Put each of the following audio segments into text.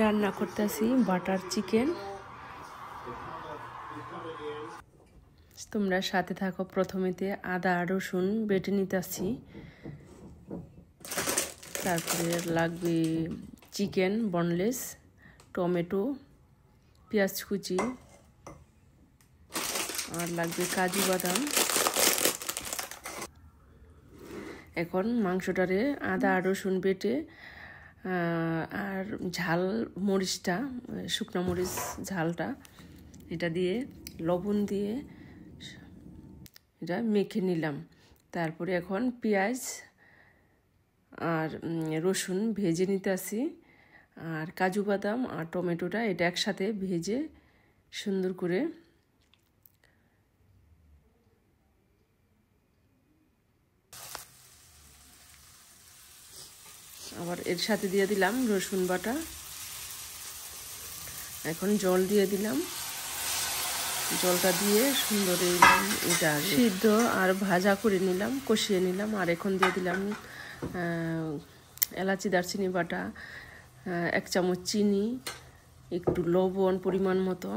রান্না করতেছি butter chicken. তোমরা সাথে থাকো। প্রথমেতে আদা রসুন বেটে নিতেছি, তারপরে লাগবে চিকেন বনলেস, টমেটো, পেঁয়াজ কুচি, আর লাগবে কাজু বাদাম। এখন মাংসটারে আদা রসুন বেটে আর ঝাল মরিচটা, শুকনো মরিচ ঝালটা, এটা দিয়ে লবণ দিয়ে এটা মেখে নিলাম। তারপরে এখন পেঁয়াজ আর রসুন ভেজে নিতে আসি, আর কাজু বাদাম আর টমেটোটা এটা একসাথে ভেজে সুন্দর করে আবার এর সাথে দিয়ে দিলাম রসুন বাটা। এখন জল দিয়ে দিলাম, জলটা দিয়ে সুন্দর এটা সিদ্ধ আর ভাজা করে নিলাম, কষিয়ে নিলাম। আর এখন দিয়ে দিলাম এলাচি দারচিনি বাটা, 1 চামচ চিনি, একটু লবণ পরিমাণ মতো।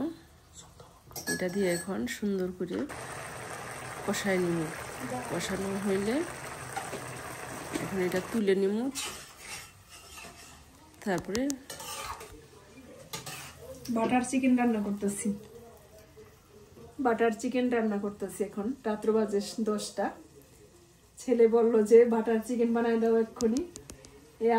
এটা দিয়ে এখন সুন্দর করে কষাই নিব। কষানো হইলে এখন এটা তুলে নিব। তারপরে বাটার চিকেন রান্না করতেছি। এখন রাত্র বাজে 10টা। ছেলে বললো যে বাটার চিকেন বানাই দাও এক্ষুনি।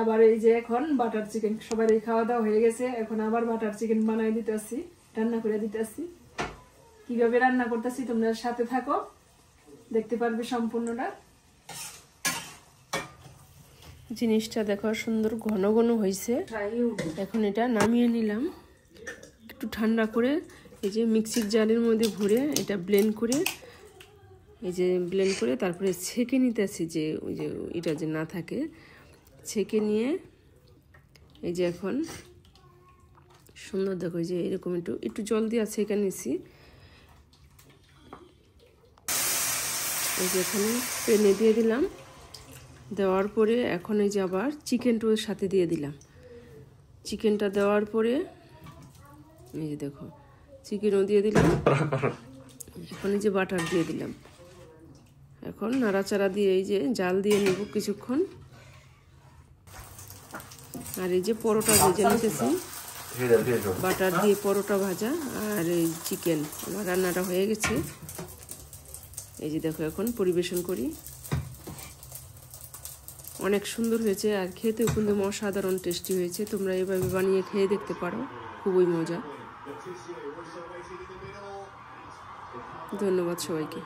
আবার এই যে এখন বাটার চিকেন সবারই খাওয়া দাওয়া হয়ে গেছে, এখন আবার বাটার চিকেন বানাই দিতেছি, রান্না করে দিতেছি। কিভাবে রান্না করতেছি তোমরা সাথে থাকো, দেখতে পারবে সম্পূর্ণটা। জিনিসটা দেখো সুন্দর ঘন ঘন হয়েছে। এখন এটা নামিয়ে নিলাম, একটু ঠান্ডা করে এই যে মিক্সির জারের মধ্যে ভরে এটা ব্লেন্ড করে তারপরে ছেঁকে নিতেছি, যে ওই যে এটা যে না থাকে, ছেঁকে নিয়ে এই যে এখন সুন্দর দেখো যে এরকম একটু জল দিয়ে ছেঁকে নিছি। এই যে এখানে পেনে দিয়ে দিলাম, দেওয়ার পরে এখন এই যে আবার চিকেনটার সাথে দিয়ে দিলাম। চিকেনটা দেওয়ার পরে এই যে দেখো চিকেনও দিয়ে দিলাম। এখন এই যে বাটার দিয়ে দিলাম। এখন নাড়াচাড়া দিয়ে এই যে জাল দিয়ে নেব কিছুক্ষণ। আর এই যে পরোটা ভেজে নিতেছি, বাটার দিয়ে পরোটা ভাজা। আর এই চিকেন আমার রান্নাটা হয়ে গেছে। এই যে দেখো এখন পরিবেশন করি। অনেক সুন্দর হয়েছে আর খেতেও কিন্তু অসাধারণ টেস্টি হয়েছে। তোমরা এভাবে বানিয়ে খেয়ে দেখতে পারো, খুবই মজা। ধন্যবাদ সবাইকে।